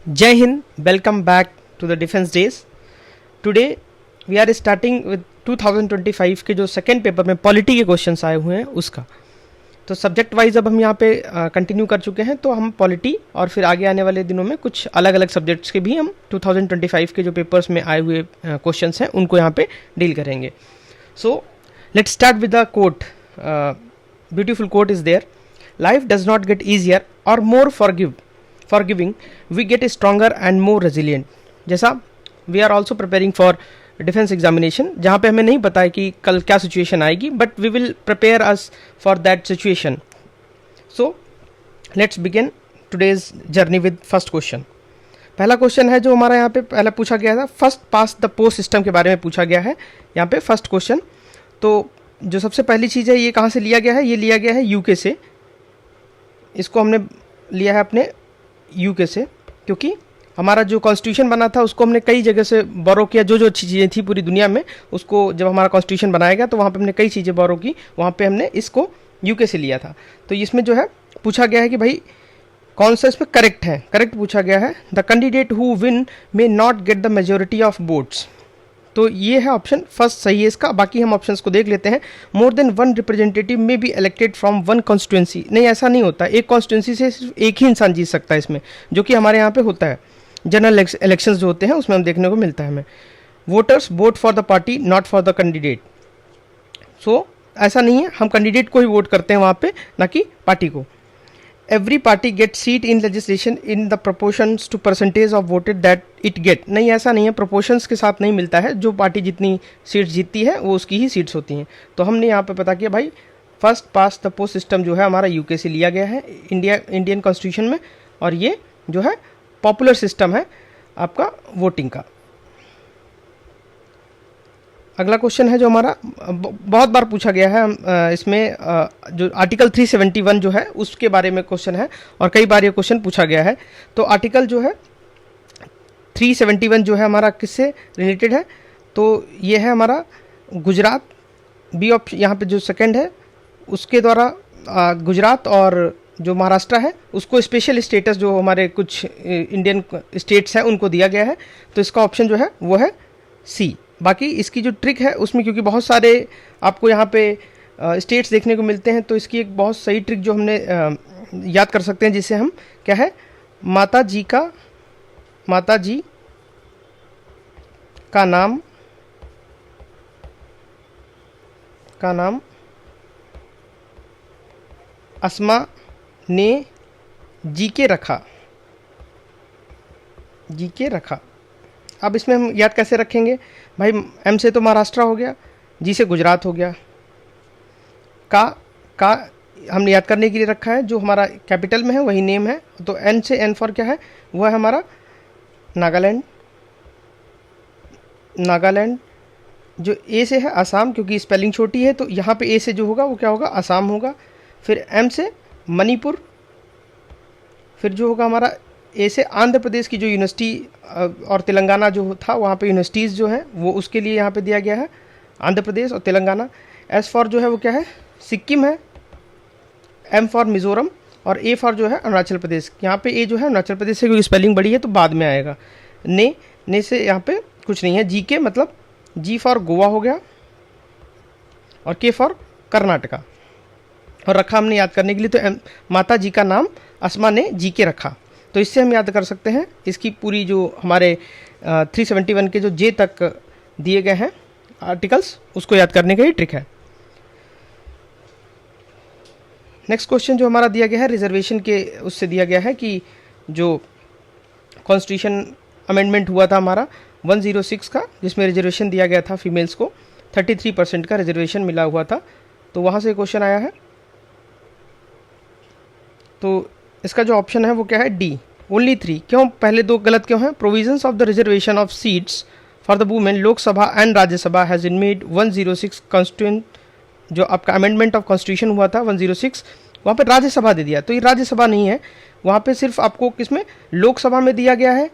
Jai Hind, welcome back to the Defense Days. Today we are starting with 2025 के जो second paper में polity के questions आए हुए हैं उसका। तो सब्जेक्ट वाइज अब हम यहाँ पे कंटिन्यू कर चुके हैं, तो हम पॉलिटी और फिर आगे आने वाले दिनों में कुछ अलग अलग सब्जेक्ट्स के भी हम 2025 के जो पेपर्स में आए हुए क्वेश्चंस हैं उनको यहाँ पे डील करेंगे। So let's start with the quote. Beautiful quote is there, life does not get easier or more forgiving, we get stronger and more resilient। जैसा we are also preparing for defence examination, जहाँ पे हमें नहीं पता है कि कल क्या सिचुएशन आएगी, but we will prepare us for that situation. So let's begin today's journey with first question. पहला क्वेश्चन है जो हमारा यहाँ पे पहले पूछा गया था, first past the post system के बारे में पूछा गया है यहाँ पे फर्स्ट क्वेश्चन। तो जो सबसे पहली चीज़ है ये कहाँ से लिया गया है, ये लिया गया है यूके से। इसको हमने लिया है अपने यूके से, क्योंकि हमारा जो कॉन्स्टिट्यूशन बना था उसको हमने कई जगह से बोरो किया। जो अच्छी चीज़ें थी पूरी दुनिया में, उसको जब हमारा कॉन्स्टिट्यूशन बनाया गया तो वहाँ पे हमने कई चीज़ें बोरो की, वहाँ पे हमने इसको यूके से लिया था। तो इसमें जो है पूछा गया है कि भाई कौन सा इसमें करेक्ट है। करेक्ट पूछा गया है, the candidate who win may not get the majority of votes. तो ये है ऑप्शन फर्स्ट सही है इसका। बाकी हम ऑप्शंस को देख लेते हैं। मोर देन वन रिप्रेजेंटेटिव में be elected from one constituency. नहीं, ऐसा नहीं होता। एक कॉन्स्टिट्यूंसी से सिर्फ एक ही इंसान जीत सकता है इसमें, जो कि हमारे यहाँ पे होता है। जनरल इलेक्शंस जो होते हैं उसमें हम देखने को मिलता है हमें। Voters vote for the party not for the candidate. So ऐसा नहीं है, हम कैंडिडेट को ही वोट करते हैं वहाँ पे, ना कि पार्टी को। Every party get seat in legislation in the proportions to percentage of voted that it get. नहीं, ऐसा नहीं है, प्रोपोर्शंस के साथ नहीं मिलता है। जो पार्टी जितनी सीट्स जीतती है वो उसकी ही सीट्स होती हैं। तो हमने यहाँ पे पता किया भाई first past the post system जो है हमारा यूके से लिया गया है इंडियन कॉन्स्टिट्यूशन में, और ये जो है पॉपुलर सिस्टम है आपका वोटिंग का। अगला क्वेश्चन है जो हमारा बहुत बार पूछा गया है, इसमें जो आर्टिकल 371 जो है उसके बारे में क्वेश्चन है, और कई बार ये क्वेश्चन पूछा गया है। तो आर्टिकल जो है 371 जो है हमारा किससे रिलेटेड है, तो ये है हमारा गुजरात। बी ऑप्शन यहाँ पे जो सेकंड है उसके द्वारा गुजरात और जो महाराष्ट्र है उसको स्पेशल स्टेटस जो हमारे कुछ इंडियन स्टेट्स हैं उनको दिया गया है। तो इसका ऑप्शन जो है वो है सी। बाकी इसकी जो ट्रिक है उसमें, क्योंकि बहुत सारे आपको यहाँ पे स्टेट्स देखने को मिलते हैं, तो इसकी एक बहुत सही ट्रिक जो हमने याद कर सकते हैं, जिसे हम क्या है माता जी का नाम अस्मा ने जी के रखा। अब इसमें हम याद कैसे रखेंगे भाई, एम से तो महाराष्ट्र हो गया, जी से गुजरात हो गया, का हमने याद करने के लिए रखा है, जो हमारा कैपिटल में है वही नेम है। तो एन से, एन फॉर क्या है, वो है हमारा नागालैंड। जो ए से है आसाम, क्योंकि स्पेलिंग छोटी है तो यहाँ पे ए से जो होगा वो क्या होगा, आसाम होगा। फिर एम से मणिपुर, फिर जो होगा हमारा ए से आंध्र प्रदेश की जो यूनिवर्सिटी और तेलंगाना जो था वहाँ पे यूनिवर्सिटीज़ जो हैं वो उसके लिए यहाँ पे दिया गया है आंध्र प्रदेश और तेलंगाना। एस फॉर जो है वो क्या है, सिक्किम है। एम फॉर मिज़ोरम, और ए फॉर जो है अरुणाचल प्रदेश। यहाँ पे ए जो है अरुणाचल प्रदेश से, क्योंकि स्पेलिंग बड़ी है तो बाद में आएगा। ने से यहाँ पे कुछ नहीं है। जी के मतलब जी फॉर गोवा हो गया, और के फॉर कर्नाटका। और रखा हमने याद करने के लिए, तो माता जी का नाम अस्मा ने जी के रखा। तो इससे हम याद कर सकते हैं इसकी पूरी जो हमारे 371 के जो जे तक दिए गए हैं आर्टिकल्स, उसको याद करने का ही ट्रिक है। नेक्स्ट क्वेश्चन जो हमारा दिया गया है रिजर्वेशन के उससे दिया गया है कि जो कॉन्स्टिट्यूशन अमेंडमेंट हुआ था हमारा 106 का, जिसमें रिजर्वेशन दिया गया था फीमेल्स को 33% का रिजर्वेशन मिला हुआ था। तो वहाँ से क्वेश्चन आया है। तो इसका जो ऑप्शन है वो क्या है, डी, ओनली 3। क्यों पहले दो गलत क्यों हैं? Provisions of the reservation of seats for the women Lok Sabha and Rajya Sabha has in made 106 constituent. जो आपका अमेंडमेंट ऑफ कॉन्स्टिट्यूशन हुआ था 106, वहाँ पे राज्यसभा दे दिया। तो ये राज्यसभा नहीं है, वहाँ पे सिर्फ आपको किसमें, लोकसभा में दिया गया है।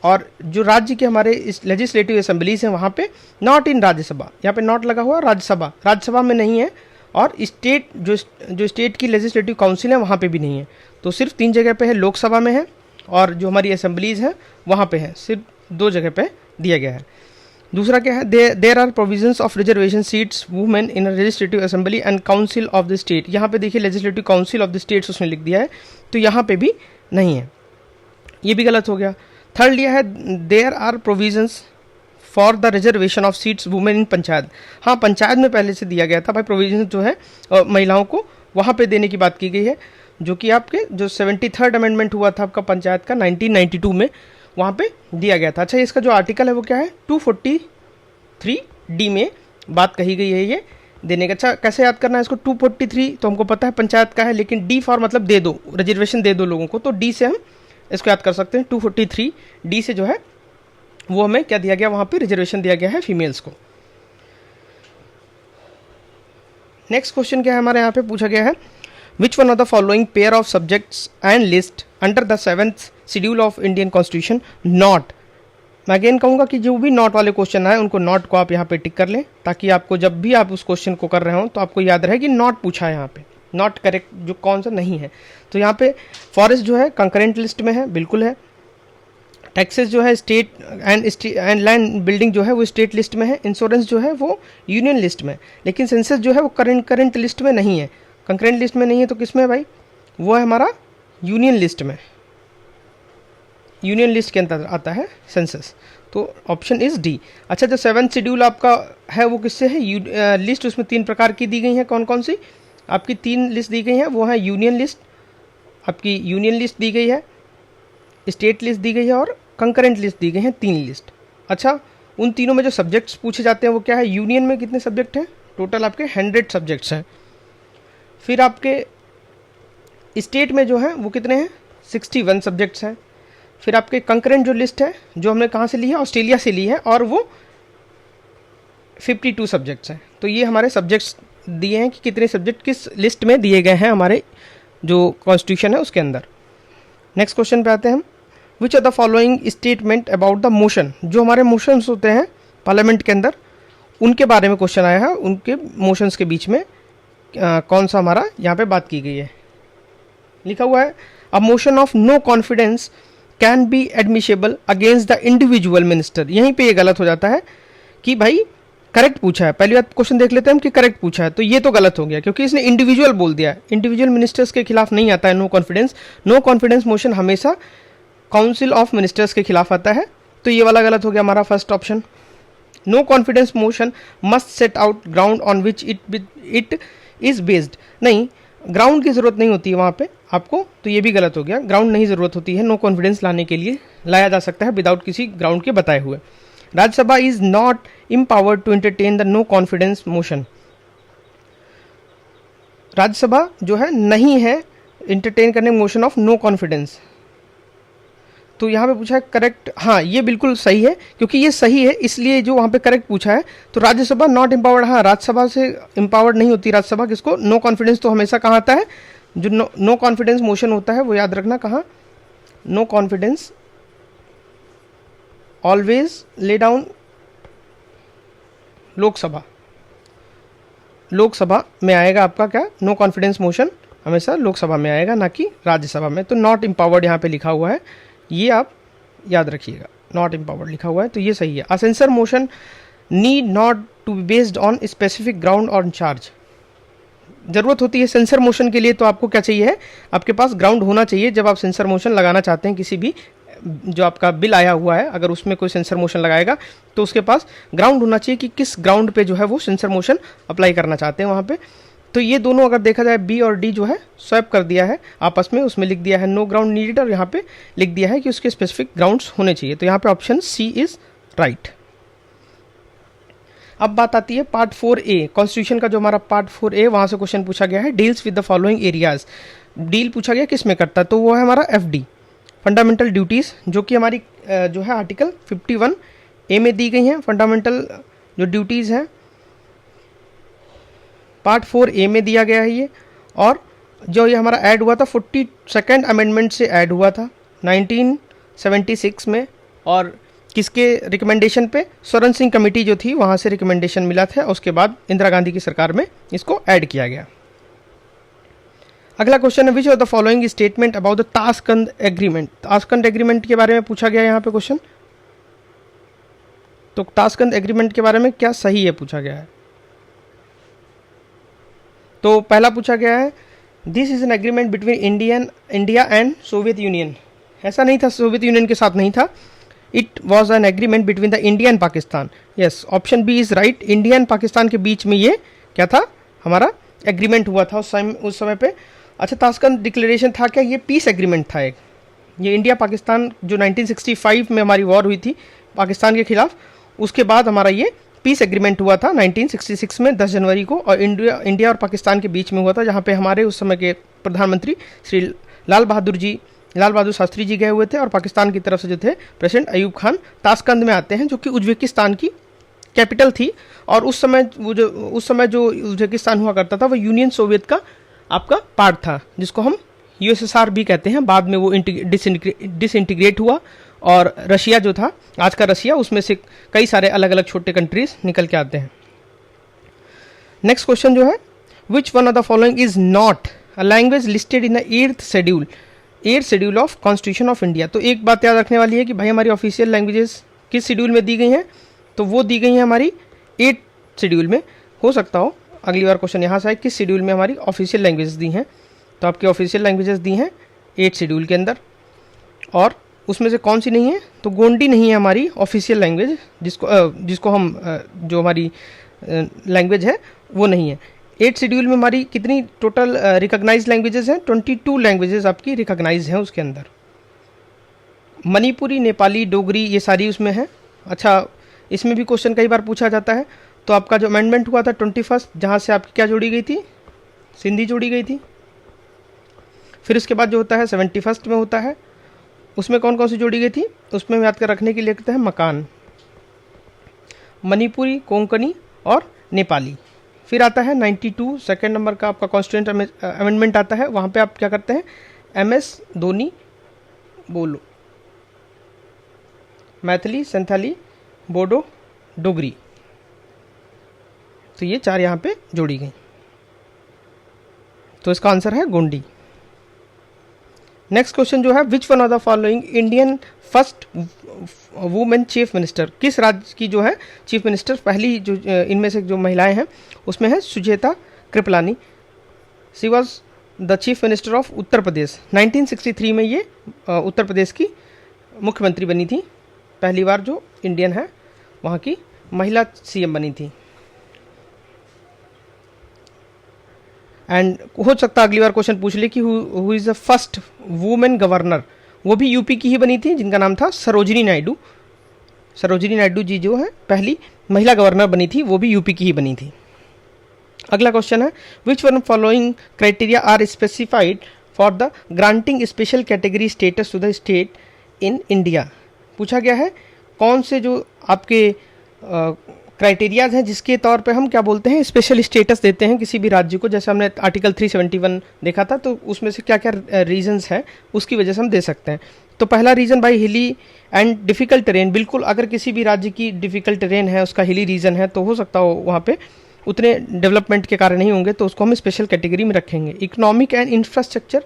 और जो राज्य के हमारे लेजिस्लेटिव असेंबलीज हैं वहाँ पे नॉट इन राज्यसभा, यहाँ पे नॉट लगा हुआ, राज्यसभा में नहीं है। और जो स्टेट की लेजिस्लेटिव काउंसिल है वहाँ पे भी नहीं है। तो सिर्फ 3 जगह पे है, लोकसभा में है, और जो हमारी असेंबलीज हैं वहाँ पे है, सिर्फ 2 जगह पे दिया गया है। दूसरा क्या है, there are provisions of reservation seats women in legislative assembly and council of the state. यहाँ पे देखिए legislative council of the states उसने लिख दिया है, तो यहाँ पे भी नहीं है, ये भी गलत हो गया। थर्ड लिया है there are provisions for the reservation of seats women in panchayat. हाँ, पंचायत में पहले से दिया गया था भाई प्रोविजन जो है महिलाओं को वहाँ पे देने की बात की गई है, जो कि आपके जो 73rd अमेंडमेंट हुआ था आपका पंचायत का 1992 में, वहाँ पे दिया गया था। अच्छा, इसका जो आर्टिकल है वो क्या है, 243D में बात कही गई है ये देने का। अच्छा, कैसे याद करना है इसको, 243 तो हमको पता है पंचायत का है, लेकिन डी फॉर मतलब दे दो, रिजर्वेशन दे दो लोगों को, तो डी से हम इसको याद कर सकते हैं। 243D से जो है वो हमें क्या दिया गया, वहाँ पे रिजर्वेशन दिया गया है फीमेल्स को। नेक्स्ट क्वेश्चन क्या है हमारे यहाँ पे पूछा गया है, which one of the following pair of subjects and list under the 7th schedule of Indian constitution not. मैं अगेन कहूँगा कि जो भी नॉट वाले क्वेश्चन आए उनको नॉट को आप यहाँ पे टिक कर लें, ताकि आपको जब भी आप उस क्वेश्चन को कर रहे हो तो आपको याद रहे कि नॉट पूछा है यहाँ पे, नॉट करेक्ट जो कौन सा नहीं है। तो यहाँ पे फॉरेस्ट जो है कंकरेंट लिस्ट में है, बिल्कुल है। टैक्सेस जो है स्टेट एंड लैंड बिल्डिंग जो है वो स्टेट लिस्ट में है। इंश्योरेंस जो है वो यूनियन लिस्ट में, लेकिन सेंसस जो है वो करंट लिस्ट में नहीं है, कंकरेंट लिस्ट में नहीं है। तो किस में है भाई, वो है हमारा यूनियन लिस्ट में, यूनियन लिस्ट के अंदर आता है सेंसस, तो ऑप्शन इज डी। अच्छा, जो 7th शेड्यूल आपका है वो किससे है, लिस्ट उसमें 3 प्रकार की दी गई हैं। कौन कौन सी आपकी 3 लिस्ट दी गई हैं, वो है यूनियन लिस्ट, आपकी यूनियन लिस्ट दी गई है, स्टेट लिस्ट दी गई है और कंकरेंट लिस्ट दी गई हैं, 3 लिस्ट। अच्छा, उन तीनों में जो सब्जेक्ट्स पूछे जाते हैं वो क्या है, यूनियन में कितने सब्जेक्ट हैं, टोटल आपके 100 सब्जेक्ट्स हैं। फिर आपके स्टेट में जो है वो कितने हैं, 61 सब्जेक्ट्स हैं। फिर आपके कंकरेंट जो लिस्ट है, जो हमने कहाँ से ली है, ऑस्ट्रेलिया से ली है, और वो 52 सब्जेक्ट्स हैं। तो ये हमारे सब्जेक्ट्स दिए हैं कि कितने सब्जेक्ट किस लिस्ट में दिए गए हैं हमारे जो कॉन्स्टिट्यूशन है उसके अंदर। नेक्स्ट क्वेश्चन पे आते हैं हम, which are the following statement about the motion. जो हमारे मोशंस होते हैं पार्लियामेंट के अंदर, उनके बारे में क्वेश्चन आया है, उनके मोशंस के बीच में कौन सा हमारा यहाँ पे बात की गई है। लिखा हुआ है, a motion of no confidence can be admissible against the individual minister. यहीं पे ये गलत हो जाता है कि भाई करेक्ट पूछा है, पहली बार क्वेश्चन देख लेते हैं हम कि करेक्ट पूछा है, तो ये तो गलत हो गया क्योंकि इसने इंडिविजुअल बोल दिया है। इंडिविजुअल मिनिस्टर्स के खिलाफ नहीं आता है no confidence. No confidence motion हमेशा काउंसिल ऑफ मिनिस्टर्स के खिलाफ आता है, तो ये वाला गलत हो गया हमारा first option. No confidence motion must set out ground on which it is based. नहीं, ग्राउंड की जरूरत नहीं होती है वहाँ पे आपको, तो ये भी गलत हो गया। ग्राउंड नहीं जरूरत होती है, नो कॉन्फिडेंस लाने के लिए लाया जा सकता है विदाउट किसी ग्राउंड के बताए हुए। Rajya Sabha is not empowered to entertain the no confidence motion। Rajya Sabha जो है नहीं है इंटरटेन करने मोशन ऑफ नो कॉन्फिडेंस। तो यहाँ पे पूछा है करेक्ट, हाँ ये बिल्कुल सही है क्योंकि ये सही है, इसलिए जो वहाँ पे करेक्ट पूछा है। तो राज्यसभा नॉट एम्पावर्ड, हाँ राज्यसभा से एम्पावर्ड नहीं होती राज्यसभा। किसको, नो कॉन्फिडेंस तो हमेशा कहाँ आता है, जो नो कॉन्फिडेंस मोशन होता है वो याद रखना कहाँ, no confidence always lay down Lok Sabha. Lok Sabha में आएगा आपका क्या, नो कॉन्फिडेंस मोशन हमेशा लोकसभा में आएगा, ना कि राज्यसभा में। तो नॉट एम्पावर्ड यहाँ पे लिखा हुआ है, ये आप याद रखिएगा, नॉट एम्पावर्ड लिखा हुआ है तो ये सही है। A censure motion need not to be based on specific ground और चार्ज। जरूरत होती है सेंसर मोशन के लिए, तो आपको क्या चाहिए है, आपके पास ग्राउंड होना चाहिए। जब आप सेंसर मोशन लगाना चाहते हैं किसी भी जो आपका बिल आया हुआ है, अगर उसमें कोई सेंसर मोशन लगाएगा तो उसके पास ग्राउंड होना चाहिए कि किस ग्राउंड पे जो है वो सेंसर मोशन अप्लाई करना चाहते हैं वहाँ पे। तो ये दोनों अगर देखा जाए, बी और डी जो है स्वैप कर दिया है आपस में, उसमें लिख दिया है नो ग्राउंड नीडेड और यहाँ पे लिख दिया है कि उसके स्पेसिफिक ग्राउंड्स होने चाहिए। तो यहाँ पे ऑप्शन सी इज राइट। अब बात आती है पार्ट 4A कॉन्स्टिट्यूशन का, जो हमारा पार्ट 4A वहाँ से क्वेश्चन पूछा गया है, deals with the following areas. Deal पूछा गया किस में करता है, तो वो है हमारा FD फंडामेंटल ड्यूटीज़, जो कि हमारी जो है आर्टिकल 51A में दी गई हैं। फंडामेंटल जो ड्यूटीज़ हैं पार्ट 4A में दिया गया है ये, और जो ये हमारा ऐड हुआ था 42nd अमेंडमेंट से ऐड हुआ था 1976 में, और किसके रिकमेंडेशन पे, स्वरण सिंह कमेटी जो थी वहाँ से रिकमेंडेशन मिला था, उसके बाद इंदिरा गांधी की सरकार में इसको ऐड किया गया। अगला क्वेश्चन है which of the following statement about the Tashkent agreement. Tashkent agreement के बारे में पूछा गया है यहाँ पे क्वेश्चन। तो ताशकंद एग्रीमेंट के बारे में क्या सही है पूछा गया है। तो पहला पूछा गया है this is an agreement between India and Soviet Union. ऐसा नहीं था, सोवियत यूनियन के साथ नहीं था। It was an agreement between the India and Pakistan. Yes, option B is right. India and Pakistan के बीच में ये क्या था, हमारा एग्रीमेंट हुआ था उस समय पे। अच्छा, ताशकंद डिक्लेरेशन था क्या, ये पीस एग्रीमेंट था एक। ये इंडिया पाकिस्तान जो 1965 में हमारी वॉर हुई थी पाकिस्तान के खिलाफ, उसके बाद हमारा ये पीस एग्रीमेंट हुआ था 1966 में 10 जनवरी को, और इंडिया और पाकिस्तान के बीच में हुआ था, जहाँ पे हमारे उस समय के प्रधानमंत्री श्री लाल बहादुर शास्त्री जी गए हुए थे, और पाकिस्तान की तरफ से जो थे प्रेसिडेंट अयूब खान ताशकंद में आते हैं, जो कि उज्बेकिस्तान की कैपिटल थी। और उस समय जो उज्बेकिस्तान हुआ करता था वो यूनियन सोवियत का आपका पार्ट था, जिसको हम यूएसएसआर भी कहते हैं। बाद में वो डिसइंटीग्रेट हुआ, और रशिया जो था आज का रशिया, उसमें से कई सारे अलग अलग छोटे कंट्रीज निकल के आते हैं। नेक्स्ट क्वेश्चन जो है which one of the following is not a language listed in the 8th schedule of constitution of India. तो एक बात याद रखने वाली है कि भाई हमारी ऑफिशियल लैंग्वेजेस किस शेड्यूल में दी गई हैं, तो वो दी गई हैं हमारी 8th शेड्यूल में। हो सकता हो अगली बार क्वेश्चन यहाँ से आए किस शेड्यूल में हमारी ऑफिशियल लैंग्वेजेस दी हैं, तो आपकी ऑफिशियल लैंग्वेजेस दी हैं 8th शेड्यूल के अंदर, और उसमें से कौन सी नहीं है, तो गोंडी नहीं है हमारी ऑफिशियल लैंग्वेज, जिसको हम जो हमारी लैंग्वेज है वो नहीं है। 8th शेड्यूल में हमारी कितनी टोटल रिकॉग्नाइज्ड लैंग्वेजेस हैं, 22 लैंग्वेजेस आपकी रिकॉग्नाइज हैं उसके अंदर। मणिपुरी, नेपाली, डोगरी, ये सारी उसमें है। अच्छा, इसमें भी क्वेश्चन कई बार पूछा जाता है। तो आपका जो अमेंडमेंट हुआ था 21, जहाँ से आपकी क्या जोड़ी गई थी, सिंधी जोड़ी गई थी। फिर उसके बाद जो होता है 71 में होता है, उसमें कौन कौन सी जोड़ी गई थी, उसमें याद कर रखने के लिए लिखते हैं मकान, मणिपुरी, कोंकणी और नेपाली। फिर आता है 92 सेकेंड नंबर का आपका कॉन्स्टिट्यूएंट अमेंडमेंट आता है। वहाँ पे आप क्या करते हैं, MS धोनी बोलो, मैथिली, संथाली, बोडो, डोगरी। तो ये 4 यहाँ पे जोड़ी गई, तो इसका आंसर है गोंडी। नेक्स्ट क्वेश्चन जो है which one of the following Indian first women chief minister. किस राज्य की जो है चीफ मिनिस्टर पहली जो इनमें से जो महिलाएं हैं उसमें है Sucheta Kriplani. She was the chief minister of Uttar Pradesh. 1963 में ये उत्तर प्रदेश की मुख्यमंत्री बनी थी, पहली बार जो इंडियन है वहाँ की महिला CM बनी थी। एंड हो सकता है अगली बार क्वेश्चन पूछ ले कि who is the first women governor. वो भी यूपी की ही बनी थी, जिनका नाम था सरोजिनी नायडू। सरोजिनी नायडू जी जो है पहली महिला गवर्नर बनी थी, वो भी यूपी की ही बनी थी। अगला क्वेश्चन है which one following criteria are specified for the granting special category status to the state in India. पूछा गया है कौन से जो आपके क्राइटेरियाज हैं जिसके तौर पे हम क्या बोलते हैं, स्पेशल स्टेटस देते हैं किसी भी राज्य को। जैसे हमने आर्टिकल 371 देखा था, तो उसमें से क्या क्या रीजंस हैं उसकी वजह से हम दे सकते हैं। तो पहला रीज़न भाई हिली एंड डिफ़िकल्ट टेरेन। बिल्कुल, अगर किसी भी राज्य की डिफ़िकल्ट टेरेन है, उसका हिली रीजन है, तो हो सकता हो वहाँ पे उतने डेवलपमेंट के कारण नहीं होंगे, तो उसको हम स्पेशल कैटेगरी में रखेंगे। इकोनॉमिक एंड इंफ्रास्ट्रक्चर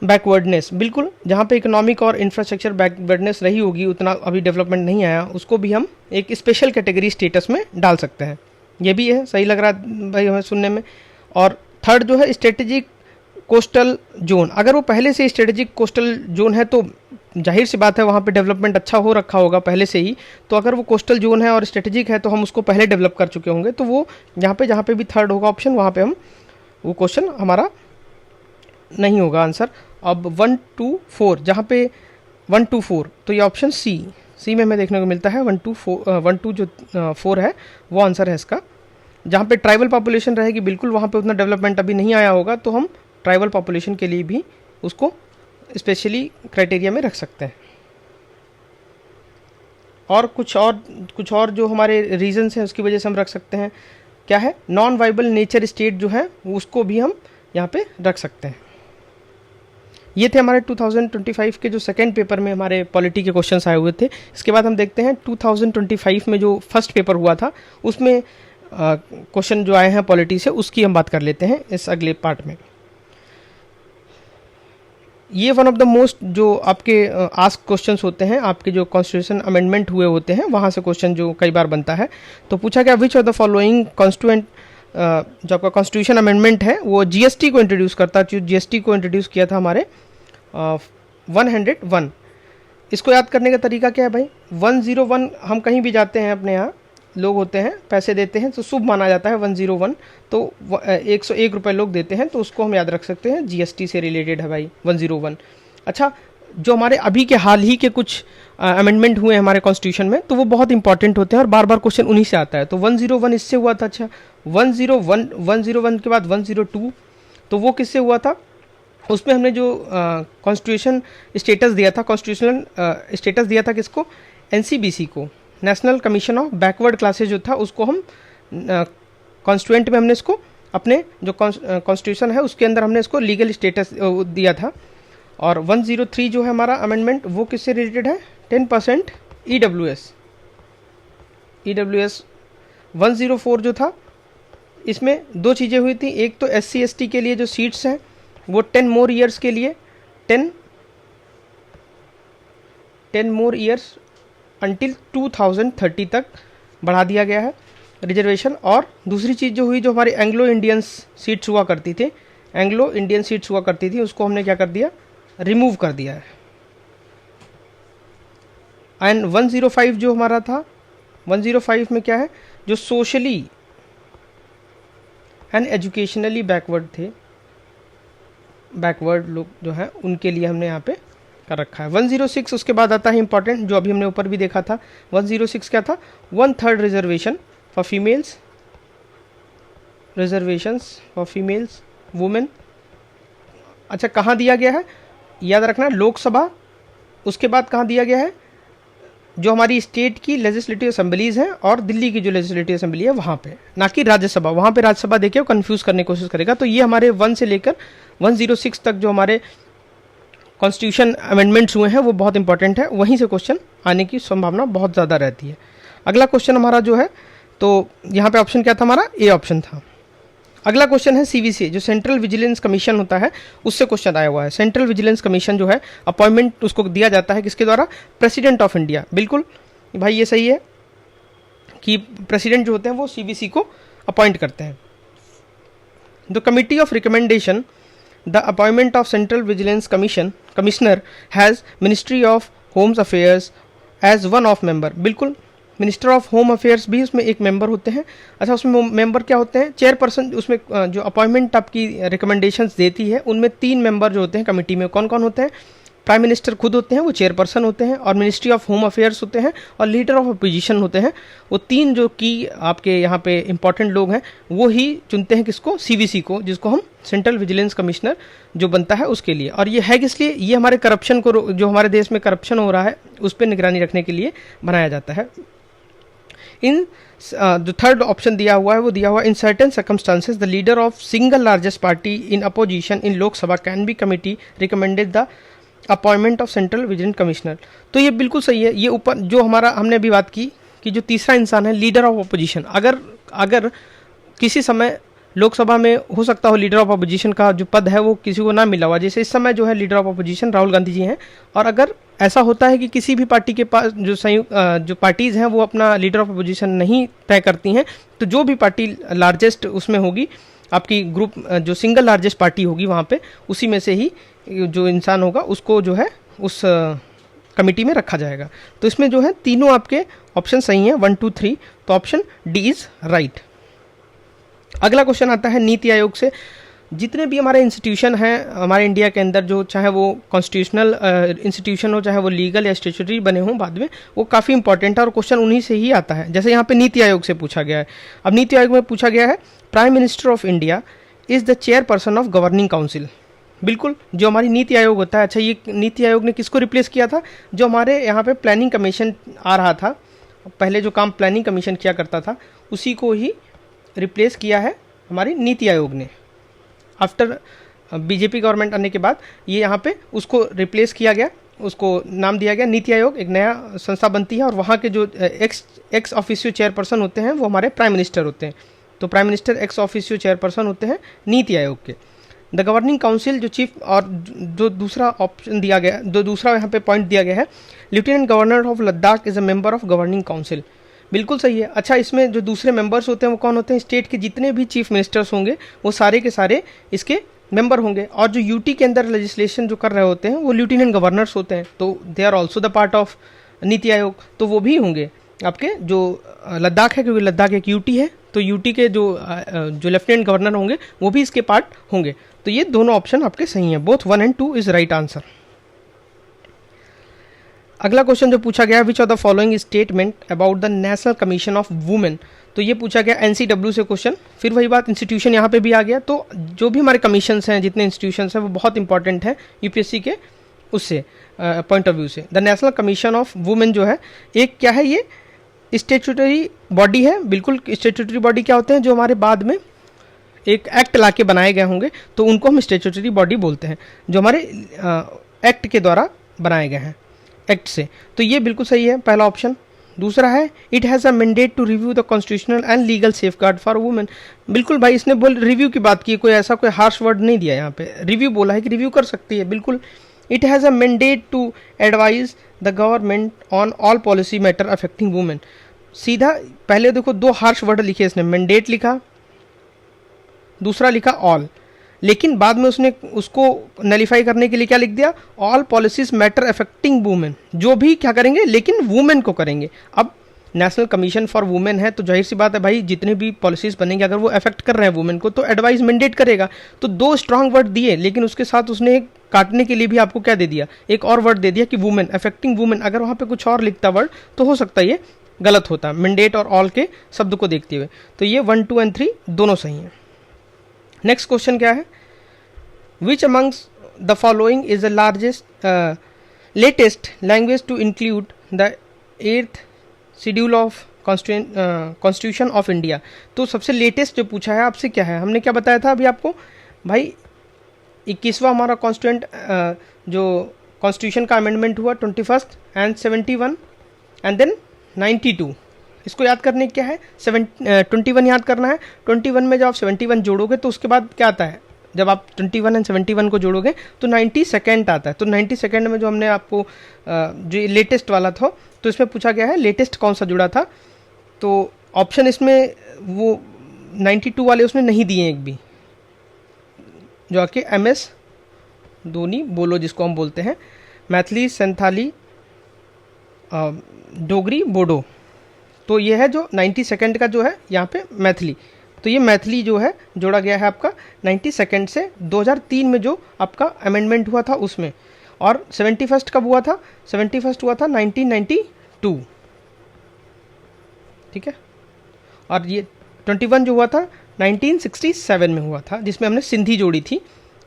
बैकवर्डनेस, बिल्कुल जहाँ पे इकोनॉमिक और इंफ्रास्ट्रक्चर बैकवर्डनेस रही होगी, उतना अभी डेवलपमेंट नहीं आया, उसको भी हम एक स्पेशल कैटेगरी स्टेटस में डाल सकते हैं। ये भी है, सही लग रहा है भाई हमें सुनने में। और थर्ड जो है स्ट्रेटेजिक कोस्टल जोन। अगर वो पहले से स्ट्रेटेजिक कोस्टल जोन है तो जाहिर सी बात है वहाँ पे डेवलपमेंट अच्छा हो रखा होगा पहले से ही। तो अगर वो कोस्टल जोन है और स्ट्रेटेजिक है तो हम उसको पहले डेवलप कर चुके होंगे, तो वो जहाँ पे भी थर्ड होगा ऑप्शन, वहाँ पे हम वो क्वेश्चन हमारा नहीं होगा आंसर। अब 1 to 4, जहाँ पे 1 to 4, तो ये ऑप्शन सी में हमें देखने को मिलता है। 1 to जो 4 है वो आंसर है इसका। जहाँ पे ट्राइबल पॉपुलेशन रहेगी, बिल्कुल वहाँ पे उतना डेवलपमेंट अभी नहीं आया होगा, तो हम ट्राइबल पॉपुलेशन के लिए भी उसको स्पेशली क्राइटेरिया में रख सकते हैं। और कुछ और जो हमारे रीजंस हैं उसकी वजह से हम रख सकते हैं। क्या है, नॉन वाइबल नेचर स्टेट जो है उसको भी हम यहाँ पे रख सकते हैं। ये थे हमारे 2025 के जो सेकेंड पेपर में हमारे पॉलिटी के क्वेश्चंस आए हुए थे। इसके बाद हम देखते हैं 2025 में जो फर्स्ट पेपर हुआ था उसमें क्वेश्चन जो आए हैं पॉलिटी से, उसकी हम बात कर लेते हैं इस अगले पार्ट में। ये वन ऑफ द मोस्ट जो आपके आस्क क्वेश्चंस होते हैं, आपके जो कॉन्स्टिट्यूशन अमेंडमेंट हुए होते हैं वहाँ से क्वेश्चन जो कई बार बनता है। तो पूछा गया विच ऑफ द फॉलोइंग कॉन्स्टिट्यूएंट, जो आपका कॉन्स्टिट्यूशन अमेंडमेंट है वो जीएसटी को इंट्रोड्यूस करता है। जो जीएसटी को इंट्रोड्यूस किया था हमारे 101। इसको याद करने का तरीका क्या है भाई, 101 हम कहीं भी जाते हैं, अपने यहाँ लोग होते हैं पैसे देते हैं तो शुभ माना जाता है 101, तो 101 रुपये लोग देते हैं तो उसको हम याद रख सकते हैं, जीएसटी से रिलेटेड है भाई 101। अच्छा, जो हमारे अभी के हाल ही के कुछ अमेंडमेंट हुए हैं हमारे कॉन्स्टिट्यूशन में, तो वो बहुत इंपॉर्टेंट होते हैं और बार बार क्वेश्चन उन्हीं से आता है। तो 101 इससे हुआ था। अच्छा, 101 के बाद 102, तो वो किससे हुआ था, उसमें हमने जो कॉन्स्टिट्यूशन स्टेटस दिया था, कॉन्स्टिट्यूशनल स्टेटस दिया था किसको, एनसीबीसी को, national commission of backward classes जो था उसको हम कॉन्स्टिट्यूएंट में हमने इसको अपने जो कॉन्स्टिट्यूशन है उसके अंदर हमने इसको लीगल स्टेटस दिया था। और 103 जो है हमारा अमेंडमेंट वो किससे रिलेटेड है, 10% ईडब्ल्यूएस। 104 जो था इसमें दो चीज़ें हुई थी, एक तो SC ST के लिए जो सीट्स हैं वो 10 मोर ईयर्स के लिए 10 मोर ईयर्स अंटिल 2030 तक बढ़ा दिया गया है रिजर्वेशन। और दूसरी चीज़ जो हुई, जो हमारी एंग्लो इंडियन सीट्स हुआ करती थी, एंग्लो इंडियन सीट्स हुआ करती थी उसको हमने क्या कर दिया, रिमूव कर दिया है। एंड 105 जो हमारा था, 105 में क्या है, जो सोशली एंड एजुकेशनली बैकवर्ड थे, बैकवर्ड लोग जो हैं उनके लिए हमने यहाँ पे कर रखा है। 106 उसके बाद आता है इंपॉर्टेंट, जो अभी हमने ऊपर भी देखा था। 106 क्या था, 1/3 reservation for females, reservations for females women. अच्छा, कहाँ दिया गया है, याद रखना, लोकसभा, उसके बाद कहाँ दिया गया है, जो हमारी स्टेट की लेजिस्लेटिव असेंबलीज हैं और दिल्ली की जो लेजिस्लेटिव असेंबली है वहाँ पे, ना कि राज्यसभा। वहाँ पे राज्यसभा देखिए कंफ्यूज करने की कोशिश करेगा। तो ये हमारे 1 से लेकर 106 तक जो हमारे कॉन्स्टिट्यूशन अमेंडमेंट्स हुए हैं वो बहुत इंपॉर्टेंट है, वहीं से क्वेश्चन आने की संभावना बहुत ज़्यादा रहती है। अगला क्वेश्चन हमारा जो है, तो यहाँ पे ऑप्शन क्या था हमारा, ए ऑप्शन था। अगला क्वेश्चन है सीवीसी, जो सेंट्रल विजिलेंस कमीशन होता है उससे क्वेश्चन आया हुआ है। सेंट्रल विजिलेंस कमीशन जो है अपॉइंटमेंट उसको दिया जाता है किसके द्वारा, प्रेसिडेंट ऑफ इंडिया। बिल्कुल भाई ये सही है कि प्रेसिडेंट जो होते हैं वो सीवीसी को अपॉइंट करते हैं। The committee of recommendation the appointment of central vigilance commissioner has ministry of homes affairs as one of member. बिल्कुल, मिनिस्टर ऑफ होम अफेयर्स भी उसमें एक मेंबर होते हैं। अच्छा, उसमें मेंबर क्या होते हैं, चेयरपर्सन, उसमें जो अपॉइंटमेंट आपकी रिकमेंडेशंस देती है उनमें 3 मेंबर जो होते हैं कमेटी में, कौन कौन होते हैं, प्राइम मिनिस्टर खुद होते हैं, वो चेयरपर्सन होते हैं, और मिनिस्ट्री ऑफ होम अफेयर्स होते हैं, और लीडर ऑफ अपोजिशन होते हैं। वो 3 जो कि आपके यहाँ पे इंपॉर्टेंट लोग हैं वो ही चुनते हैं किसको, सीवीसी को, जिसको हम सेंट्रल विजिलेंस कमिश्नर जो बनता है उसके लिए। और ये है किस लिए, ये हमारे करप्शन को, जो हमारे देश में करप्शन हो रहा है उस पर निगरानी रखने के लिए बनाया जाता है। इन जो थर्ड ऑप्शन दिया हुआ है वो दिया हुआ, in certain circumstances the leader of single largest party in opposition in Lok Sabha can be committee recommended the appointment of central vigilance commissioner. तो ये बिल्कुल सही है। ये ऊपर जो हमारा हमने अभी बात की कि जो तीसरा इंसान है लीडर ऑफ अपोजिशन, अगर किसी समय लोकसभा में हो सकता हो लीडर ऑफ अपोजिशन का जो पद है वो किसी को ना मिला हुआ, जैसे इस समय जो है leader of opposition Rahul Gandhi ji हैं, और अगर ऐसा होता है कि किसी भी पार्टी के पास जो जो पार्टीज़ हैं वो अपना लीडर ऑफ अपोजिशन नहीं तय करती हैं, तो जो भी पार्टी लार्जेस्ट उसमें होगी आपकी ग्रुप, जो सिंगल लार्जेस्ट पार्टी होगी वहाँ पे, उसी में से ही जो इंसान होगा उसको जो है उस कमिटी में रखा जाएगा। तो इसमें जो है तीनों आपके ऑप्शन सही हैं, 1 2 3, तो ऑप्शन डी इज़ राइट। अगला क्वेश्चन आता है नीति आयोग से। जितने भी हमारे इंस्टीट्यूशन हैं हमारे इंडिया के अंदर, जो चाहे वो कॉन्स्टिट्यूशनल इंस्टीट्यूशन हो, चाहे वो लीगल या स्टेचुटरी बने हों बाद में, वो काफ़ी इंपॉर्टेंट है और क्वेश्चन उन्हीं से ही आता है। जैसे यहाँ पे नीति आयोग से पूछा गया है। अब नीति आयोग में पूछा गया है, prime minister of India is the chairperson of governing council. बिल्कुल, जो हमारी नीति आयोग होता है। अच्छा, ये नीति आयोग ने किसको रिप्लेस किया था, जो हमारे यहाँ पे प्लानिंग कमीशन आ रहा था, पहले जो काम प्लानिंग कमीशन किया करता था उसी को ही रिप्लेस किया है हमारी नीति आयोग ने। आफ्टर बीजेपी गवर्नमेंट आने के बाद ये यहाँ पे उसको रिप्लेस किया गया, उसको नाम दिया गया नीति आयोग। एक नया संस्था बनती है और वहाँ के जो एक्स ऑफिशियो चेयरपर्सन होते हैं वो हमारे प्राइम मिनिस्टर होते हैं। तो prime minister ex officio chairperson होते हैं नीति आयोग के। द गवर्निंग काउंसिल जो चीफ, और जो दूसरा ऑप्शन दिया गया, जो दूसरा यहाँ पे पॉइंट दिया गया है, lieutenant governor of Ladakh is a member of governing council. बिल्कुल सही है। अच्छा, इसमें जो दूसरे मेंबर्स होते हैं वो कौन होते हैं? स्टेट के जितने भी चीफ मिनिस्टर्स होंगे वो सारे के सारे इसके मेंबर होंगे, और जो यूटी के अंदर लेजिस्लेशन जो कर रहे होते हैं वो लेफ्टिनेंट गवर्नर्स होते हैं, तो they are also the part of NITI Aayog, तो वो भी होंगे आपके जो लद्दाख है, क्योंकि लद्दाख एक यूटी है, तो यूटी के जो लेफ्टिनेंट गवर्नर होंगे वो भी इसके पार्ट होंगे। तो ये दोनों ऑप्शन आपके सही हैं, both 1 and 2 is right answer. अगला क्वेश्चन जो पूछा गया, विच of the following statement about the national commission of women, तो ये पूछा गया एनसीडब्ल्यू से क्वेश्चन। फिर वही बात, इंस्टीट्यूशन यहाँ पे भी आ गया। तो जो भी हमारे कमीशंस हैं, जितने इंस्टीट्यूशंस हैं, वो बहुत इंपॉर्टेंट है यूपीएससी के उससे पॉइंट ऑफ व्यू से। The national commission of women जो है, एक क्या है, ये स्टेचुटरी बॉडी है। बिल्कुल, स्टेचुटरी बॉडी क्या होते हैं? जो हमारे बाद में एक एक्ट ला के बनाए गए होंगे, तो उनको हम स्टेचुटरी बॉडी बोलते हैं, जो हमारे एक्ट के द्वारा बनाए गए हैं, एक्ट से। तो ये बिल्कुल सही है, पहला ऑप्शन। दूसरा है, it has a mandate to review the constitutional and legal safeguard for women. बिल्कुल भाई, इसने रिव्यू की बात की, कोई ऐसा कोई हार्श वर्ड नहीं दिया यहाँ पे, रिव्यू बोला है कि रिव्यू कर सकती है, बिल्कुल। It has a mandate to advise the government on all policy matter affecting women. सीधा पहले देखो, दो हार्श वर्ड लिखे इसने, मैंडेट लिखा, दूसरा लिखा ऑल, लेकिन बाद में उसने उसको नलीफाई करने के लिए क्या लिख दिया? All policies matter affecting women, जो भी क्या करेंगे लेकिन वुमेन को करेंगे। अब नेशनल कमीशन फॉर वुमेन है, तो जाहिर सी बात है भाई, जितने भी पॉलिसीज बनेंगे अगर वो अफेक्ट कर रहे हैं वुमेन को, तो एडवाइस मैंडेट करेगा। तो दो स्ट्रांग वर्ड दिए, लेकिन उसके साथ उसने एक काटने के लिए भी आपको क्या दे दिया? एक और वर्ड दे दिया कि वुमेन, अफेक्टिंग वुमेन। अगर वहाँ पे कुछ और लिखता वर्ड तो हो सकता है ये गलत होता, मैंडेट और ऑल के शब्द को देखते हुए। तो ये 1, 2 and 3 दोनों सही हैं। नेक्स्ट क्वेश्चन क्या है? Which amongst the following is the largest latest language to include the 8th schedule of constitution of India. तो सबसे लेटेस्ट जो पूछा है आपसे क्या है? हमने क्या बताया था अभी आपको भाई? 21वां हमारा कॉन्स्टिट्यूंट जो कॉन्स्टिट्यूशन का अमेंडमेंट हुआ 21st and 71 एंड देन 92। इसको याद करने क्या है? 21 याद करना है। 21 में जब आप 71 जोड़ोगे तो उसके बाद क्या आता है? जब आप 21 एंड 71 को जोड़ोगे तो 92nd आता है। तो 92nd में जो हमने आपको जो लेटेस्ट वाला था, तो इसमें पूछा गया है लेटेस्ट कौन सा जुड़ा था। तो ऑप्शन इसमें वो 92 वाले उसने नहीं दिए एक भी, जो आके MS धोनी बोलो जिसको हम बोलते हैं, मैथिली, संथाली, डोगरी, बोडो। तो ये है जो 92nd का जो है यहाँ पे मैथिली। तो ये मैथिली जो है जोड़ा गया है आपका 92nd से 2003 में जो आपका अमेंडमेंट हुआ था उसमें। और 71st कब हुआ था? 71st हुआ था 1992, ठीक है। और ये 21 जो हुआ था 1967 में हुआ था, जिसमें हमने सिंधी जोड़ी थी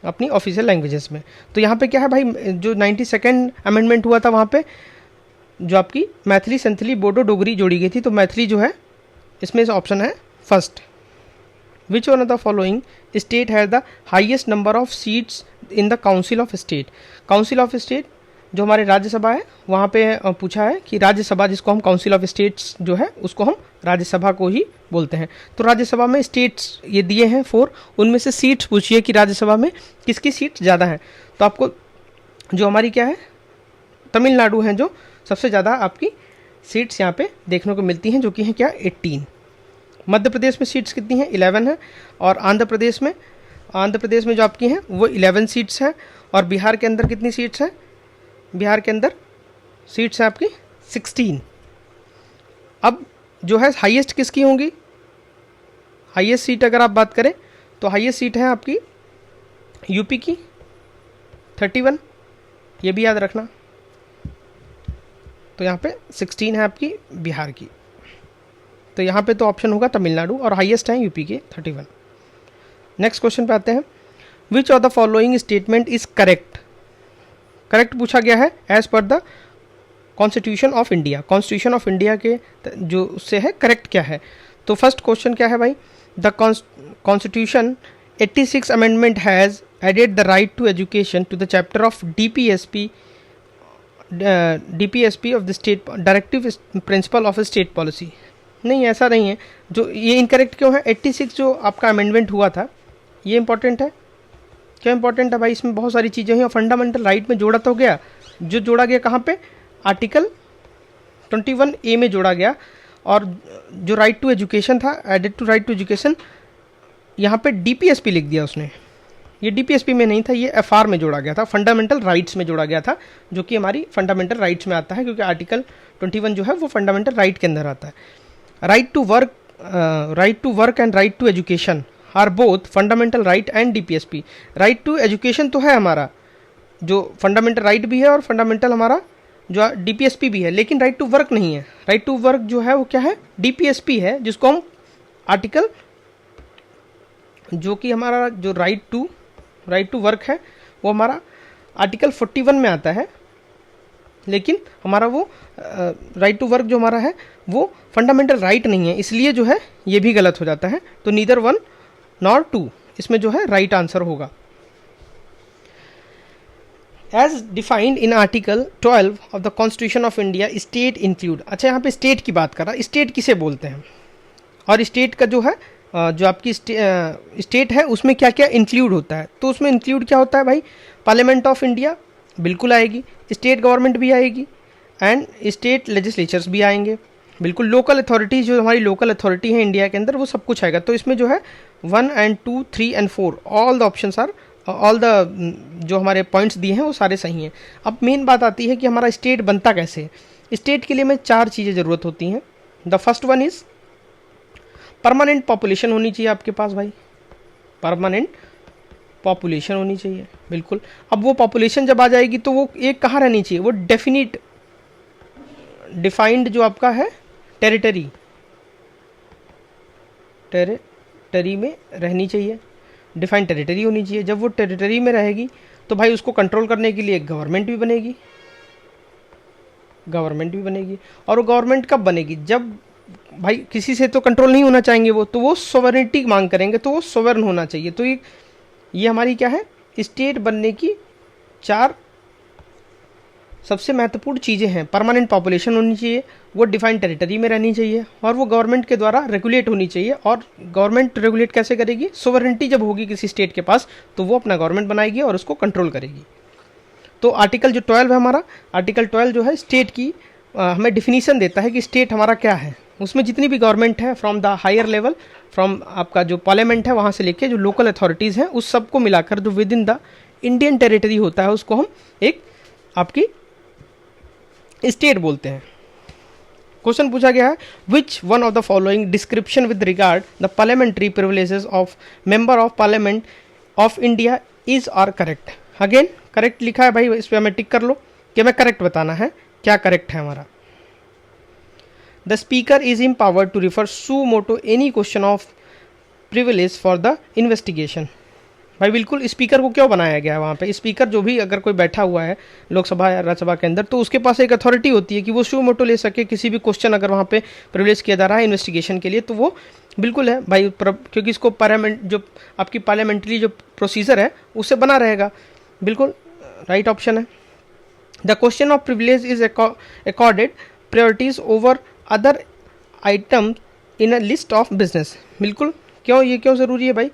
अपनी ऑफिशियल लैंग्वेजेस में। तो यहाँ पे क्या है भाई, जो 92nd अमेंडमेंट हुआ था वहाँ पे जो आपकी मैथिली, संथली, बोडो, डोगरी जोड़ी गई थी। तो मैथिली जो है इसमें इस ऑप्शन है first. Which one of the following state has the highest number of seats in the council of state. Council of state जो हमारे राज्यसभा है, वहाँ पे पूछा है कि राज्यसभा, जिसको हम काउंसिल ऑफ स्टेट्स जो है उसको हम राज्यसभा को ही बोलते हैं। तो राज्यसभा में स्टेट्स ये दिए हैं 4, उनमें से सीट्स पूछिए कि राज्यसभा में किसकी सीट ज़्यादा है। तो आपको जो हमारी क्या है, तमिलनाडु है जो सबसे ज़्यादा आपकी सीट्स यहाँ पे देखने को मिलती हैं, जो कि हैं क्या 18। मध्य प्रदेश में सीट्स कितनी हैं? 11 है। और आंध्र प्रदेश में जो आपकी हैं वो 11 सीट्स हैं। और बिहार के अंदर कितनी सीट्स हैं? बिहार के अंदर सीट्स हैं आपकी 16। अब जो है हाईएस्ट किसकी होंगी? हाईएस्ट सीट अगर आप बात करें तो हाईएस्ट सीट है आपकी यूपी की 31, ये भी याद रखना। तो यहाँ पे 16 है आपकी बिहार की। तो यहाँ पे तो ऑप्शन होगा तमिलनाडु, और हाईएस्ट है यूपी के 31। नेक्स्ट क्वेश्चन पे आते हैं। Which of the following statement is correct? Correct पूछा गया है as per the constitution of India. Constitution of India के जो उससे है करेक्ट क्या है? तो फर्स्ट क्वेश्चन क्या है भाई? The constitution 86 amendment has added the right to education to the chapter of DPSP of the state directive principle of state policy. नहीं, ऐसा नहीं है। जो ये इनकरेक्ट क्यों है? 86 जो आपका अमेंडमेंट हुआ था, ये इंपॉर्टेंट है। क्यों इंपॉर्टेंट है भाई? इसमें बहुत सारी चीज़ें हैं। फंडामेंटल राइट में जोड़ा तो गया, जो जोड़ा गया कहाँ पे? आर्टिकल 21A में जोड़ा गया। और जो राइट टू एजुकेशन था, added to right to education, यहाँ पे डीपीएसपी लिख दिया उसने। ये डीपीएसपी में नहीं था, ये एफआर में जोड़ा गया था, फंडामेंटल राइट्स में जोड़ा गया था, जो कि हमारी फंडामेंटल राइट्स में आता है, क्योंकि आर्टिकल 21 जो है वो फंडामेंटल राइट के अंदर आता है। Right to work and right to education are both fundamental right and DPSP. Right to education तो है हमारा, जो फंडामेंटल राइट भी है, और फंडामेंटल हमारा जो डीपीएसपी भी है, लेकिन राइट टू वर्क नहीं है। राइट टू वर्क जो है वो क्या है? डीपीएसपी है, जिसको हम आर्टिकल, जो कि हमारा जो राइट टू वर्क है वो हमारा आर्टिकल 41 में आता है, लेकिन हमारा वो राइट टू वर्क जो हमारा है वो फंडामेंटल राइट नहीं है, इसलिए जो है ये भी गलत हो जाता है। तो नीदर 1 नॉर 2 इसमें जो है राइट आंसर होगा। As defined in article 12 of the constitution of India, state include. अच्छा, यहाँ पे स्टेट की बात कर रहा है, स्टेट किसे बोलते हैं, और स्टेट का जो है जो आपकी स्टेट है उसमें क्या क्या इंक्लूड होता है। तो उसमें इंक्लूड क्या होता है भाई? पार्लियामेंट ऑफ इंडिया बिल्कुल आएगी, स्टेट गवर्नमेंट भी आएगी, एंड स्टेट लेजिस्लेचर्स भी आएंगे, बिल्कुल। लोकल अथॉरिटीज, जो हमारी लोकल अथॉरिटी है इंडिया के अंदर, वो सब कुछ आएगा। तो इसमें जो है 1 and 2, 3 and 4 all the options are, all the जो हमारे पॉइंट्स दिए हैं वो सारे सही हैं। अब मेन बात आती है कि हमारा स्टेट बनता कैसे है। स्टेट के लिए हमें 4 चीज़ें ज़रूरत होती हैं। The first one is permanent population होनी चाहिए आपके पास भाई, परमानेंट पॉपुलेशन होनी चाहिए, बिल्कुल। अब वो पॉपुलेशन जब आ जाएगी तो वो एक कहाँ रहनी चाहिए? वो डेफिनिट डिफाइंड जो आपका है टेरिटरी में रहनी चाहिए, डिफाइंड टेरिटरी होनी चाहिए। जब वो टेरिटरी में रहेगी तो भाई उसको कंट्रोल करने के लिए एक गवर्नमेंट भी बनेगी, और वो गवर्नमेंट कब बनेगी? जब भाई किसी से तो कंट्रोल नहीं होना चाहेंगे वो, तो वो सोवरेनिटी मांग करेंगे, तो वो सोवरन होना चाहिए। तो ये हमारी क्या है? स्टेट बनने की 4 सबसे महत्वपूर्ण चीज़ें हैं। परमानेंट पॉपुलेशन होनी चाहिए, वो डिफाइंड टेरिटरी में रहनी चाहिए, और वो गवर्नमेंट के द्वारा रेगुलेट होनी चाहिए। और गवर्नमेंट रेगुलेट कैसे करेगी? सोवरेनिटी जब होगी किसी स्टेट के पास, तो वो अपना गवर्नमेंट बनाएगी और उसको कंट्रोल करेगी। तो आर्टिकल जो 12 है हमारा, आर्टिकल 12 जो है स्टेट की हमें डिफिनीशन देता है कि स्टेट हमारा क्या है। उसमें जितनी भी गवर्नमेंट है, from the higher level, from आपका जो पार्लियामेंट है वहाँ से लेके जो लोकल अथॉरिटीज़ हैं, उस सबको मिलाकर जो with in the Indian territory होता है, उसको हम एक आपकी स्टेट बोलते हैं। क्वेश्चन पूछा गया है, which one of the following description with regard the parliamentary privileges of member of parliament of India is are correct. Again correct लिखा है भाई, इस पर हमें टिक कर लो कि हमें करेक्ट बताना है क्या करेक्ट है हमारा। The speaker is empowered to refer suo motu any question of privilege for the investigation. भाई बिल्कुल, स्पीकर को क्यों बनाया गया है वहाँ पे? स्पीकर जो भी अगर कोई बैठा हुआ है लोकसभा या राज्यसभा के अंदर, तो उसके पास एक अथॉरिटी होती है कि वो शू मोटो ले सके किसी भी क्वेश्चन अगर वहाँ पे प्रिविलेज किया जा रहा है इन्वेस्टिगेशन के लिए, तो वो बिल्कुल है भाई, क्योंकि इसको पार्लियामेंट जो आपकी पार्लियामेंट्री जो प्रोसीजर है उससे बना रहेगा, बिल्कुल राइट ऑप्शन है। The question of privilege is accorded priorities over other item in a list of business. बिल्कुल, क्यों ये क्यों ज़रूरी है भाई?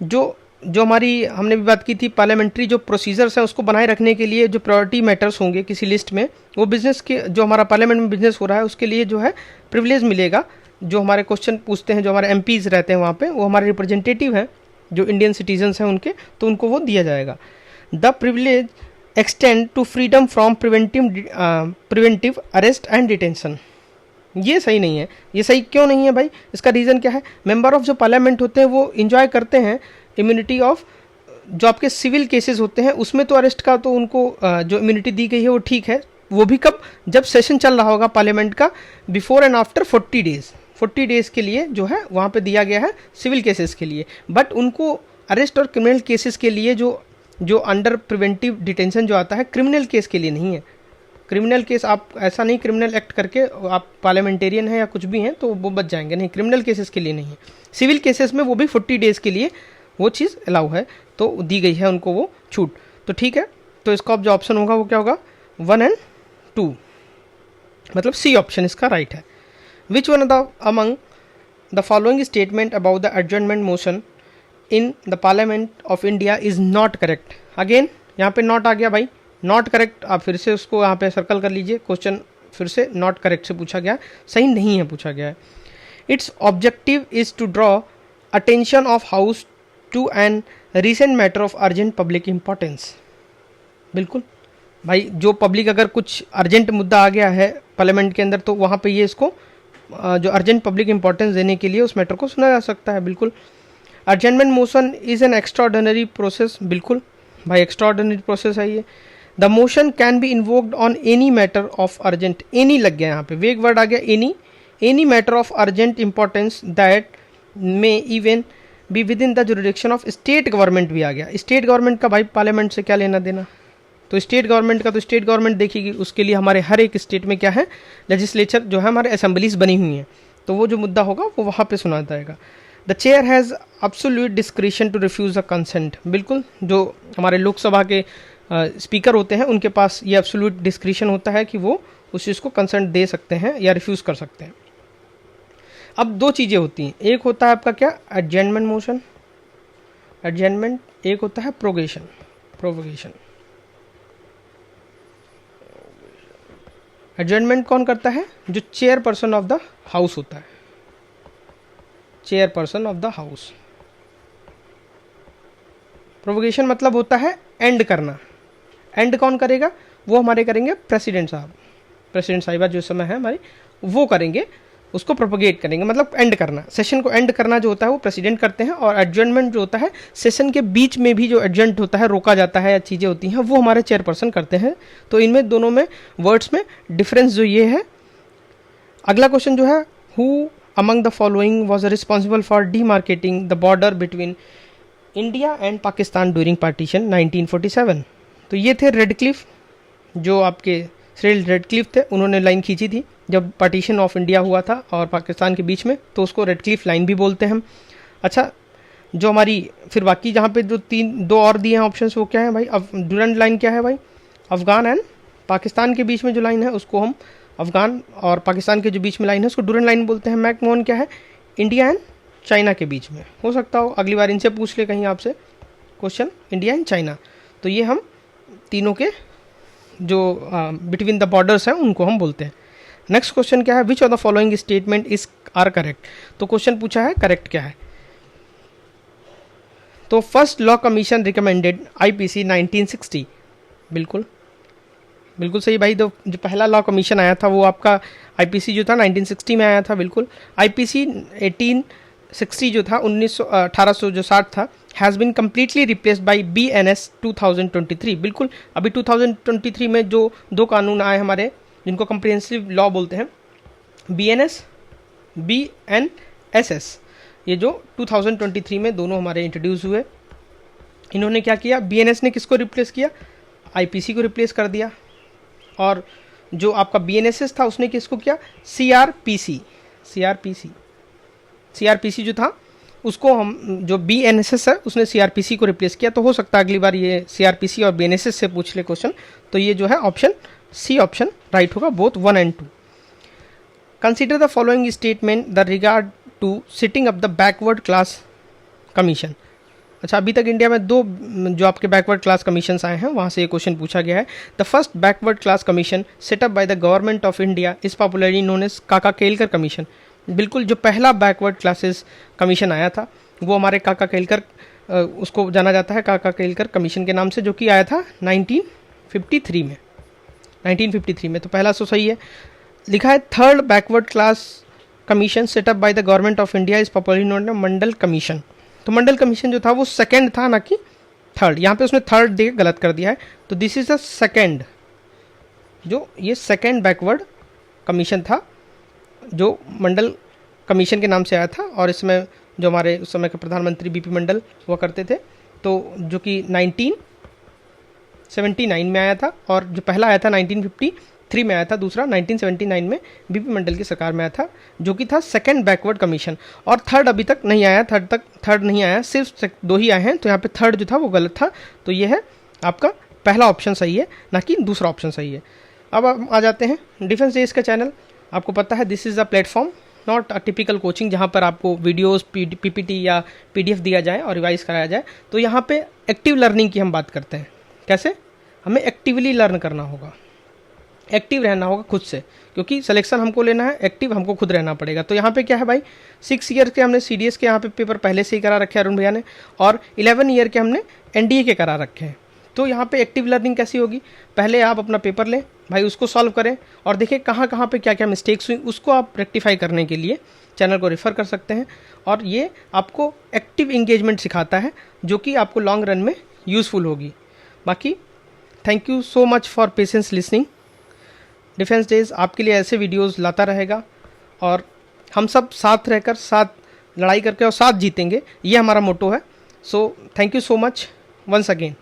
जो हमारी हमने भी बात की थी, पार्लियामेंट्री जो प्रोसीजर्स हैं उसको बनाए रखने के लिए जो प्रायोरिटी मैटर्स होंगे किसी लिस्ट में, वो बिजनेस के जो हमारा पार्लियामेंट में बिजनेस हो रहा है उसके लिए जो है प्रिविलेज मिलेगा। जो हमारे क्वेश्चन पूछते हैं, जो हमारे एमपीज रहते हैं वहाँ पे, वो हमारे रिप्रेजेंटेटिव हैं जो इंडियन सिटीजन्स हैं उनके, तो उनको वो दिया जाएगा। The privilege extend to freedom from preventive arrest and detention. ये सही नहीं है। ये सही क्यों नहीं है भाई? इसका रीज़न क्या है? मेंबर ऑफ जो पार्लियामेंट होते हैं वो इंजॉय करते हैं इम्यूनिटी ऑफ, जो आपके सिविल केसेस होते हैं उसमें तो अरेस्ट का तो उनको जो इम्यूनिटी दी गई है वो ठीक है। वो भी कब? जब सेशन चल रहा होगा पार्लियामेंट का, बिफोर एंड आफ्टर 40 डेज़ के लिए जो है वहाँ पे दिया गया है सिविल केसेस के लिए। बट उनको अरेस्ट और क्रिमिनल केसेस के लिए जो अंडर प्रिवेंटिव डिटेंशन जो आता है, क्रिमिनल केस के लिए नहीं है। क्रिमिनल केस आप ऐसा नहीं, क्रिमिनल एक्ट करके आप पार्लियामेंटेरियन हैं या कुछ भी हैं तो वो बच जाएंगे, नहीं, क्रिमिनल केसेस के लिए नहीं है। सिविल केसेस में वो भी 40 डेज़ के लिए वो चीज़ अलाउ है, तो दी गई है उनको वो छूट। तो ठीक है, तो इसका जो ऑप्शन होगा वो क्या होगा? 1 and 2, मतलब सी ऑप्शन इसका राइट है। Which one among the following statement about the adjournment motion in the parliament of India is not correct. Again यहाँ पे नॉट आ गया भाई, नॉट करेक्ट, आप फिर से उसको यहाँ पे सर्कल कर लीजिए। क्वेश्चन फिर से नॉट करेक्ट से पूछा गया, सही नहीं है पूछा गया है। Its objective is to draw attention of house to an recent matter of urgent public importance. बिल्कुल भाई, जो पब्लिक अगर कुछ अर्जेंट मुद्दा आ गया है पार्लियामेंट के अंदर तो वहाँ पे ये इसको जो अर्जेंट पब्लिक इंपॉर्टेंस देने के लिए उस मैटर को सुना जा सकता है। बिल्कुल। Adjournment motion is an extraordinary process. बिल्कुल भाई, एक्स्ट्राऑर्डिनरी प्रोसेस है ये। The motion can be invoked on any matter of urgent, any लग गया यहाँ पे, वेग वर्ड आ गया any matter of urgent importance that may even be within the jurisdiction of state government भी आ गया। स्टेट गवर्नमेंट का भाई पार्लियामेंट से क्या लेना देना, तो स्टेट गवर्नमेंट का तो स्टेट गवर्नमेंट देखेगी, उसके लिए हमारे हर एक स्टेट में क्या है, लेजिस्लेचर जो है हमारे असेंबलीज बनी हुई हैं, तो वो जो मुद्दा होगा वो वहाँ पे सुना जाएगा। The chair has absolute discretion to refuse a consent. बिल्कुल, जो हमारे लोकसभा के स्पीकर होते हैं उनके पास ये एब्सोल्यूट डिस्क्रिशन होता है कि वो उस चीज़ को कंसेंट दे सकते हैं या रिफ्यूज़ कर सकते हैं। अब दो चीज़ें होती हैं, एक होता है आपका क्या, एडजमेंट मोशन, एडजमेंट, एक होता है प्रोवोकेशन। एडजमेंट कौन करता है, जो चेयरपर्सन ऑफ द हाउस होता है, chairperson of the house. Provocation मतलब होता है एंड करना, एंड कौन करेगा, वो हमारे करेंगे प्रेसिडेंट साहब, प्रेसिडेंट साहिबा जो समय है हमारी, वो करेंगे, उसको प्रोपोगेट करेंगे, मतलब एंड करना, सेशन को एंड करना जो होता है वो प्रेसिडेंट करते हैं। और एडजर्नमेंट जो होता है सेशन के बीच में भी जो एडजर्न होता है, रोका जाता है या चीज़ें होती हैं, वो हमारे चेयरपर्सन करते हैं। तो इनमें दोनों में वर्ड्स में डिफरेंस जो ये है। अगला क्वेश्चन जो है, who among the following was responsible for demarcating the border between India and Pakistan during partition 1947। तो ये थे रेडक्लिफ, जो आपके सिरिल रेडक्लिफ थे, उन्होंने लाइन खींची थी जब पार्टीशन ऑफ इंडिया हुआ था और पाकिस्तान के बीच में, तो उसको रेडक्लिफ लाइन भी बोलते हैं हम। अच्छा, जो हमारी फिर बाकी जहाँ पे जो दो और दिए हैं ऑप्शंस, वो क्या है भाई, अब ड्यूरेंट लाइन क्या है भाई, अफगान एंड पाकिस्तान के बीच में जो लाइन है उसको हम, अफगान और पाकिस्तान के जो बीच में लाइन है उसको ड्यूरेंट लाइन बोलते हैं। मैकमोहन क्या है, इंडिया एंड चाइना के बीच में, हो सकता हो अगली बार इनसे पूछ ले कहीं आपसे क्वेश्चन, इंडिया एंड चाइना। तो ये हम तीनों के जो बिटवीन द बॉर्डर्स हैं उनको हम बोलते हैं। नेक्स्ट क्वेश्चन क्या है, which of the following statement is are correct. तो क्वेश्चन पूछा है करेक्ट क्या है। तो first law commission recommended IPC 1960। बिल्कुल बिल्कुल सही भाई, तो जो पहला लॉ कमीशन आया था वो आपका आईपीसी जो था 1960 में आया था। बिल्कुल, आईपीसी 1860 जो था 1860 था, has been completely replaced by BNS 2023। बिल्कुल, अभी 2023 में जो दो कानून आए हमारे जिनको कम्प्रिहेंसिव लॉ बोलते हैं, BNS BNSS, ये जो 2023 में दोनों हमारे इंट्रोड्यूस हुए। इन्होंने क्या किया, BNS ने किसको रिप्लेस किया, आईपीसी को रिप्लेस कर दिया, और जो आपका BNSS था उसने किसको किया, CRPC जो था उसको हम, जो BNSS है उसने CRPC को रिप्लेस किया। तो हो सकता है अगली बार ये CRPC और BNSS से पूछ ले क्वेश्चन। तो ये जो है ऑप्शन सी ऑप्शन राइट होगा, both 1 and 2। Consider the following statement the regard to sitting up the backward class commission. अच्छा, अभी तक इंडिया में दो जो आपके बैकवर्ड क्लास कमीशंस आए हैं वहाँ से ये क्वेश्चन पूछा गया है। The first backward class commission set up by the government of India is popularly known as Kaka Kelkar commission. बिल्कुल, जो पहला बैकवर्ड क्लासेस कमीशन आया था वो हमारे काका केलकर, उसको जाना जाता है काका केलकर कमीशन के नाम से, जो कि आया था 1953 में। तो पहला सो सही है। लिखा है third backward class commission set up by the government of India is popularly known as Mandal commission. तो मंडल कमीशन जो था वो सेकंड था, ना कि थर्ड। यहाँ पे उसने थर्ड दे गलत कर दिया है, तो दिस इज द सेकंड, जो ये सेकंड बैकवर्ड कमीशन था जो मंडल कमीशन के नाम से आया था। और इसमें जो हमारे उस समय के प्रधानमंत्री बीपी मंडल हुआ करते थे, तो जो कि 1979 में आया था, और जो पहला आया था 1953 में आया था, दूसरा 1979 में बीपी मंडल की सरकार में आया था, जो कि था सेकंड बैकवर्ड कमीशन। और थर्ड अभी तक नहीं आया, थर्ड नहीं आया, सिर्फ दो ही आए हैं। तो यहाँ पे थर्ड जो था वो गलत था। तो ये है आपका पहला ऑप्शन सही है, ना कि दूसरा ऑप्शन सही है। अब हम आ जाते हैं डिफेंस डेज का चैनल। आपको पता है this is the platform not a typical coaching जहाँ पर आपको वीडियोस पीपीटी या पीडीएफ दिया जाए और रिवाइज कराया जाए। तो यहाँ पे एक्टिव लर्निंग की हम बात करते हैं। कैसे? हमें एक्टिवली लर्न करना होगा, एक्टिव रहना होगा खुद से, क्योंकि सिलेक्शन हमको लेना है, एक्टिव हमको खुद रहना पड़ेगा। तो यहाँ पे क्या है भाई, 6 ईयर के हमने सीडीएस के यहाँ पे पेपर पहले से ही करा रखे हैं अरुण भैया ने, और 11 ईयर के हमने एनडीए के करा रखे हैं। तो यहाँ पे एक्टिव लर्निंग कैसी होगी, पहले आप अपना पेपर लें भाई, उसको सॉल्व करें और देखें कहाँ कहाँ पे क्या क्या मिस्टेक्स हुई, उसको आप रेक्टिफाई करने के लिए चैनल को रेफ़र कर सकते हैं। और ये आपको एक्टिव इंगेजमेंट सिखाता है, जो कि आपको लॉन्ग रन में यूज़फुल होगी। बाकी thank you so much for patience listening. Defence days आपके लिए ऐसे वीडियोस लाता रहेगा और हम सब साथ रहकर, साथ लड़ाई करके और साथ जीतेंगे, ये हमारा मोटो है। So thank you so much once again.